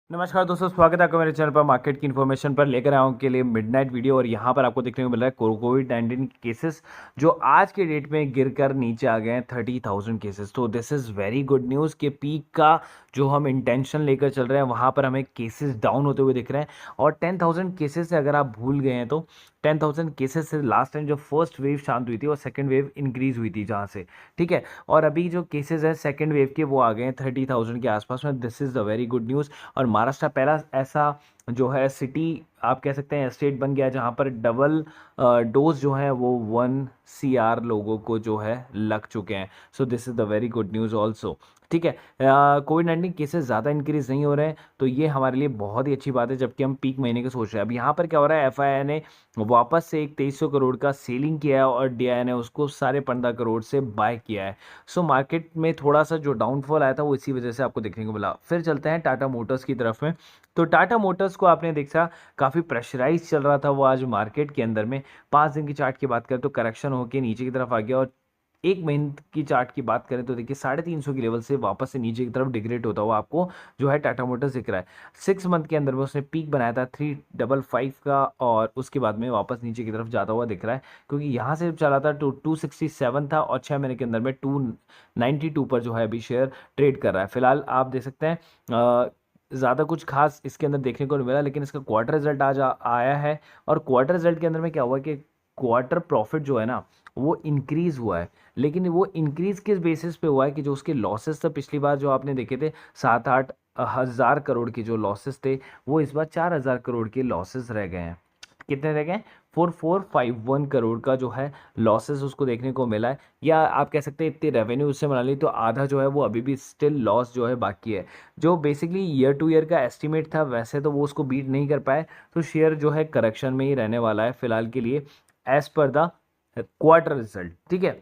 नमस्कार दोस्तों, स्वागत है आपका मेरे चैनल पर। मार्केट की इन्फॉर्मेशन पर लेकर आया हूँ के लिए मिडनाइट वीडियो। और यहाँ पर आपको देखने को मिल रहा है कोविड-19 केसेस जो आज के डेट में गिरकर नीचे आ गए हैं 30,000 केसेस। तो this is very good news कि पीक का जो हम इंटेंशन लेकर चल रहे हैं वहाँ पर हमें केसेस डाउन होते हुए दिख रहे हैं। और 10,000 केसेस से अगर आप भूल गए हैं तो 10,000 केसेस से लास्ट टाइम जो फर्स्ट वेव शांत हुई थी और सेकेंड वेव इंक्रीज हुई थी जहाँ से, ठीक है। और अभी जो केसेस हैं सेकेंड वेव के वो आ गए हैं 30,000 के आसपास में। This is the very good news. और महाराष्ट्र पहला ऐसा जो है सिटी आप कह सकते हैं स्टेट बन गया जहाँ पर डबल डोज जो है वो 1 CR लोगों को जो है लग चुके हैं। So this is the very good news also, ठीक है। कोविड-19 केसेस ज़्यादा इंक्रीज नहीं हो रहे हैं तो ये हमारे लिए बहुत ही अच्छी बात है, जबकि हम पीक महीने के सोच रहे हैं। अब यहाँ पर क्या हो रहा है, एफआईआई ने वापस से एक 2300 करोड़ का सेलिंग किया है और डीआई ने उसको 15.5 करोड़ से बाय किया है। सो मार्केट में थोड़ा सा जो डाउनफॉल आया था वो इसी वजह से आपको देखने को मिला। फिर चलते हैं टाटा मोटर्स की तरफ में। तो टाटा मोटर्स को आपने देखा काफ़ी प्रेशराइज चल रहा था वो आज मार्केट के अंदर में। 5 दिन की चार्ट की बात करें तो करेक्शन होकर नीचे की तरफ आ गया। और एक महीने की चार्ट की बात करें तो देखिए 350 की लेवल से वापस से नीचे की तरफ डिग्रेड होता हुआ आपको जो है टाटा मोटर्स दिख रहा है। 6 मंथ के अंदर में उसने पीक बनाया था 355 का और उसके बाद में वापस नीचे की तरफ जाता हुआ दिख रहा है, क्योंकि यहाँ से चला था 267 था और 6 महीने के अंदर में 292 पर जो है अभी शेयर ट्रेड कर रहा है। फिलहाल आप देख सकते हैं ज़्यादा कुछ खास इसके अंदर देखने को नहीं मिला, लेकिन इसका क्वार्टर रिजल्ट आज आया है। और क्वार्टर रिजल्ट के अंदर में क्या हुआ कि क्वार्टर प्रॉफिट जो है ना वो इंक्रीज हुआ है। लेकिन वो इंक्रीज किस बेसिस पे हुआ है कि जो उसके लॉसेस थे पिछली बार जो आपने देखे थे 7-8 हज़ार करोड़ के जो लॉसेस थे वो इस बार 4,000 करोड़ के लॉसेस रह गए हैं। कितने रह गए? 4451 करोड़ का जो है लॉसेस उसको देखने को मिला है। या आप कह सकते हैं इतनी रेवेन्यू उससे बना ली तो आधा जो है वो अभी भी स्टिल लॉस जो है बाकी है। जो बेसिकली ईयर टू ईयर का एस्टिमेट था वैसे तो वो उसको बीट नहीं कर पाए, तो शेयर जो है करेक्शन में ही रहने वाला है फिलहाल के लिए as per the quarter result, ठीक है।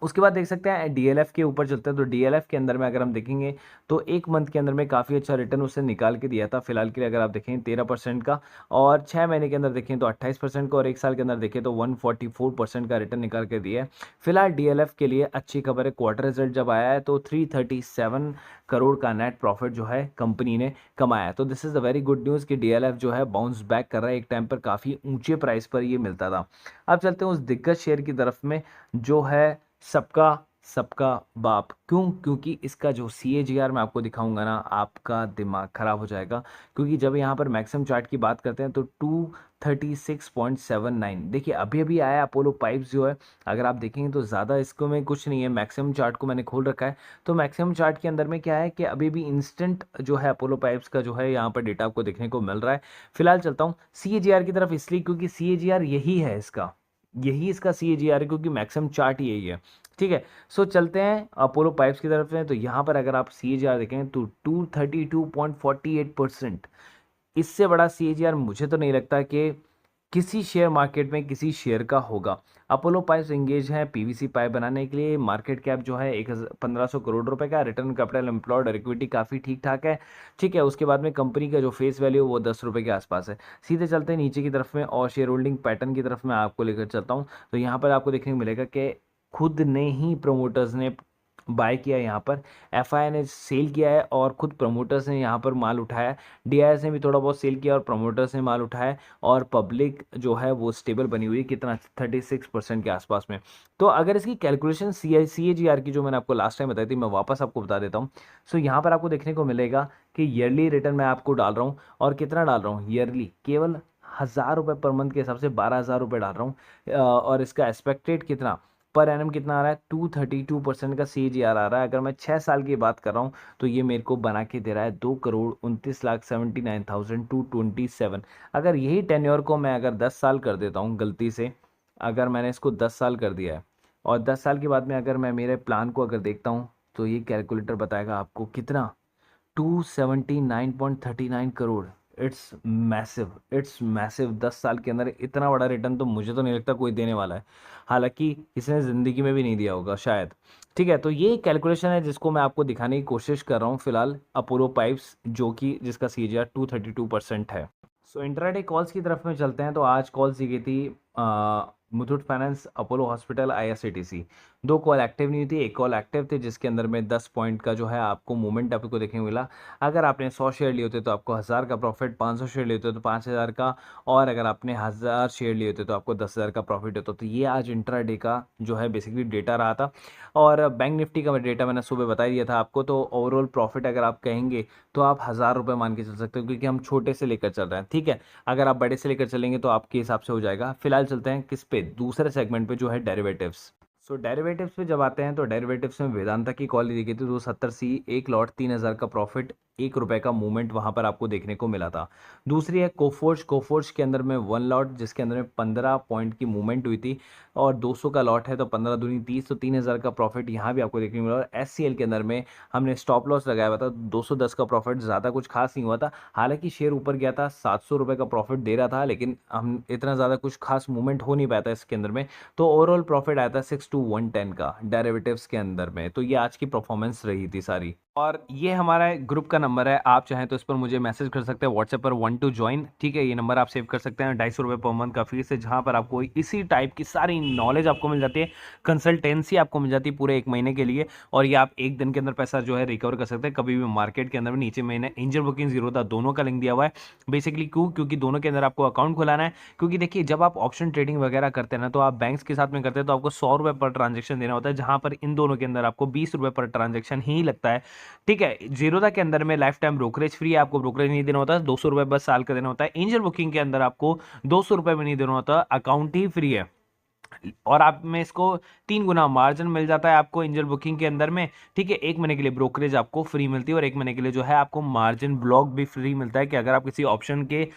उसके बाद देख सकते हैं डीएलएफ के ऊपर चलते हैं। तो डीएलएफ के अंदर में अगर हम देखेंगे तो एक मंथ के अंदर में काफ़ी अच्छा रिटर्न उसने निकाल के दिया था फिलहाल के लिए। अगर आप देखें 13% का, और 6 महीने के अंदर देखें तो 28% का, और एक साल के अंदर देखें तो 144% का रिटर्न निकाल के दिया है। फिलहाल डीएलएफ के लिए अच्छी खबर है, क्वार्टर रिजल्ट जब आया है तो 337 करोड़ का नेट प्रॉफिट जो है कंपनी ने कमाया है। तो this is the very good news कि डीएलएफ जो है बाउंस बैक कर रहा है। एक टाइम पर काफ़ी ऊंचे प्राइस पर ये मिलता था। अब चलते हैं उस दिग्गज शेयर की तरफ में जो है सबका सबका बाप। क्यों? क्योंकि इसका जो CAGR मैं आपको दिखाऊंगा ना आपका दिमाग खराब हो जाएगा। क्योंकि जब यहाँ पर मैक्सिमम चार्ट की बात करते हैं तो 236.79 देखिए अभी अभी आया अपोलो पाइप्स जो है। अगर आप देखेंगे तो ज़्यादा इसको में कुछ नहीं है, मैक्सिमम चार्ट को मैंने खोल रखा है। तो मैक्सिमम चार्ट के अंदर में क्या है कि अभी भी इंस्टेंट जो है अपोलो पाइप्स का जो है यहाँ पर डेटा आपको देखने को मिल रहा है। फिलहाल चलता हूँ CAGR की तरफ, इसलिए क्योंकि CAGR यही है इसका, यही इसका CAGR है, क्योंकि मैक्सिमम चार्ट ही यही है, ठीक है। सो चलते हैं अपोलो पाइप्स की तरफ में। तो यहाँ पर अगर आप CAGR देखें तो 232.48%। इससे बड़ा CAGR मुझे तो नहीं लगता कि किसी शेयर मार्केट में किसी शेयर का होगा। अपोलो पाइप्स एंगेज है PVC पाइप बनाने के लिए। मार्केट कैप जो है 1,500 करोड़ रुपए का। रिटर्न कैपिटल एम्प्लॉयड और इक्विटी काफ़ी ठीक ठाक है, ठीक है। उसके बाद में कंपनी का जो फेस वैल्यू वो 10 रुपये के आसपास है। सीधे चलते हैं नीचे की तरफ में और शेयर होल्डिंग पैटर्न की तरफ मैं आपको लेकर चलता हूँ। तो यहाँ पर आपको देखने को मिलेगा कि खुद ने ही प्रमोटर्स ने बाय किया है यहाँ पर, एफआईआई ने सेल किया है और खुद प्रमोटर्स ने यहाँ पर माल उठाया है। डीआईएस ने भी थोड़ा बहुत सेल किया और प्रमोटर्स ने माल उठाया है। और पब्लिक जो है वो स्टेबल बनी हुई है, कितना 36% के आसपास में। तो अगर इसकी कैलकुलेशन CAGR की जो मैंने आपको लास्ट टाइम बताई थी मैं वापस आपको बता देता हूँ। सो यहाँ पर आपको देखने को मिलेगा कि ईयरली रिटर्न मैं आपको डाल रहा हूँ। और कितना डाल रहा हूँ ईयरली? केवल 1,000 रुपये पर मंथ के हिसाब से 12,000 रुपये डाल रहा हूँ। और इसका एक्सपेक्टेड कितना पर एनम कितना आ रहा है? 232% का CAGR आ रहा है। अगर मैं 6 साल की बात कर रहा हूँ तो ये मेरे को बना के दे रहा है 2,29,79,227। अगर यही टेन्योर को मैं अगर 10 साल कर देता हूँ गलती से, अगर मैंने इसको 10 साल कर दिया है और 10 साल के बाद में अगर मैं मेरे प्लान को अगर देखता हूँ तो ये कैलकुलेटर बताएगा आपको कितना, 279.39 crore. It's massive, it's massive. 10 साल के अंदर इतना बड़ा रिटर्न तो मुझे तो नहीं लगता कोई देने वाला है। हालांकि इसने ज़िंदगी में भी नहीं दिया होगा शायद, ठीक है। तो ये कैलकुलेशन है जिसको मैं आपको दिखाने की कोशिश कर रहा हूँ फिलहाल अपोलो पाइप्स जो कि जिसका CAGR 232% है। सो इंट्राडे कॉल्स की तरफ में चलते हैं। तो आज कॉल्स दी गई थी Muthoot finance, Apollo hospital, IRCTC। 2 call active नहीं हुई थी, 1 कॉल एक्टिव थी जिसके अंदर में 10 पॉइंट का जो है आपको मूवमेंट आपको देखने को मिला। अगर आपने 100 शेयर लिए होते तो आपको 1000 का प्रॉफिट, 500 शेयर लिए होते तो 5000 का, और अगर आपने 1000 शेयर लिए होते तो आपको 10,000 का प्रॉफिट होता। तो ये आज इंट्राडे का जो है बेसिकली डेटा रहा था। और बैंक निफ्टी का डेटा मैंने सुबह बता दिया था आपको। तो ओवरऑल प्रॉफिट अगर आप कहेंगे तो आप 1000 रुपये मान के चल सकते हो, क्योंकि हम छोटे से लेकर चल रहे हैं, ठीक है। अगर आप बड़े से लेकर चलेंगे तो आपके हिसाब से हो जाएगा। फिलहाल चलते हैं किस पे, दूसरे सेगमेंट पे जो है डेरिवेटिव्स। सो डेरिवेटिव्स पे जब आते हैं तो डेरिवेटिव्स में वेदांता की कॉल दी गई थी 270 सी, एक लॉट 3000 का प्रॉफिट, 1 रुपए का मूवमेंट वहां पर आपको देखने को मिला था। दूसरी है कोफोर्ज, कोफोर्ज के अंदर में 1 लॉट जिसके अंदर में 15 पॉइंट की मूवमेंट हुई थी, और 200 का लॉट है तो 15 दूनी 30, तो 3000 का प्रॉफिट यहाँ भी आपको देखने को मिला। और एससीएल के अंदर में हमने स्टॉप लॉस लगाया हुआ था, 210 का प्रॉफिट, ज़्यादा कुछ खास नहीं हुआ था। हालांकि शेयर ऊपर गया था, 700 रुपये का प्रॉफिट दे रहा था, लेकिन हम इतना ज़्यादा कुछ खास मूवमेंट हो नहीं पाया था इसके अंदर में। तो ओवरऑल प्रॉफिट आया था 6 to 110 का डेरिवेटिव्स के अंदर में। तो ये आज की परफॉर्मेंस रही थी सारी। और ये हमारा ग्रुप का नंबर है, आप चाहें तो इस पर मुझे मैसेज कर सकते हैं व्हाट्सएप पर 1 to ज्वाइन, ठीक है। ये नंबर आप सेव कर सकते हैं। 250 रुपये पर मंथ का फीस है, जहां पर आपको इसी टाइप की सारी नॉलेज आपको मिल जाती है, कंसल्टेंसी आपको मिल जाती है पूरे 1 महीने के लिए। और ये आप 1 दिन के अंदर पैसा जो है रिकवर कर सकते हैं कभी भी मार्केट के अंदर में। नीचे मैंने एंजल बुकिंग, जीरोधा दोनों का लिंक दिया हुआ है। बेसिकली क्यों, क्योंकि दोनों के अंदर आपको अकाउंट खुलाना है। क्योंकि देखिए जब आप ऑप्शन ट्रेडिंग वगैरह करते हैं ना, तो आप बैंक्स के साथ में करते हैं तो आपको 100 रुपये पर ट्रांजेक्शन देना होता है, जहां पर इन दोनों के अंदर आपको 20 रुपये पर ट्रांजेक्शन ही लगता है, ठीक है। जीरोधा के अंदर में लाइफ टाइम ब्रोकरेज फ्री है, आपको ब्रोकरेज नहीं देना होता, 200 रुपये बस साल का देना होता है। एंजल बुकिंग के अंदर आपको 200 रुपये भी नहीं देना होता, अकाउंट ही फ्री है। और आप में इसको 3 गुना मार्जिन मिल जाता है आपको एंजल बुकिंग के अंदर में, ठीक है। 1 महीने के लिए ब्रोकरेज आपको फ्री मिलती है, और 1 महीने के लिए जो है आपको मार्जिन ब्लॉक भी फ्री मिलता है, कि अगर आप किसी ऑप्शन के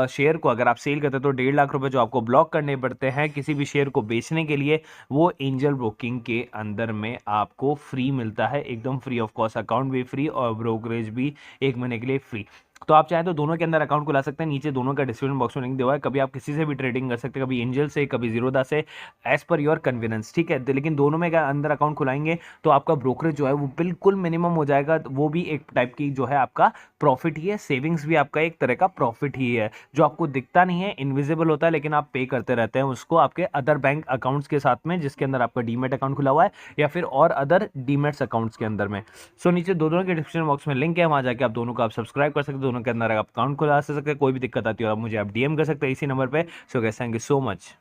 शेयर को अगर आप सेल करते हैं तो 1.5 लाख रुपए जो आपको ब्लॉक करने पड़ते हैं किसी भी शेयर को बेचने के लिए, वो एंजल ब्रोकिंग के अंदर में आपको फ्री मिलता है, एकदम फ्री ऑफ कॉस्ट। अकाउंट भी फ्री और ब्रोकरेज भी 1 महीने के लिए फ्री। तो आप चाहें तो दोनों के अंदर अकाउंट खुला सकते हैं, नीचे दोनों का डिस्क्रिप्शन बॉक्स में लिंक दिया हुआ है। कभी आप किसी से भी ट्रेडिंग कर सकते हैं, कभी एंजल से, कभी जीरोधा से, एज पर योर कन्वीनियंस, ठीक है। लेकिन दोनों में अंदर अकाउंट खुलाएंगे तो आपका ब्रोकरेज जो है वो बिल्कुल मिनिमम हो जाएगा। वो भी एक टाइप की जो है आपका प्रॉफिट ही है, सेविंग्स भी आपका एक तरह का प्रॉफिट ही है, जो आपको दिखता नहीं है, इनविजिबल होता है, लेकिन आप पे करते रहते हैं उसको आपके अदर बैंक अकाउंट्स के साथ में, जिसके अंदर आपका डीमेट अकाउंट खुला हुआ है या फिर और अदर डीमेट्स अकाउंट्स के अंदर में। सो नीचे दोनों के डिस्क्रिप्शन बॉक्स में लिंक है, वहां जाके आप दोनों को आप सब्सक्राइब कर सकते हैं, दोनों के अंदर आप अकाउंट खुला सकते हैं। कोई भी दिक्कत आती है आप मुझे आप डीएम कर सकते हैं इसी नंबर पे। So guys, thank you so much.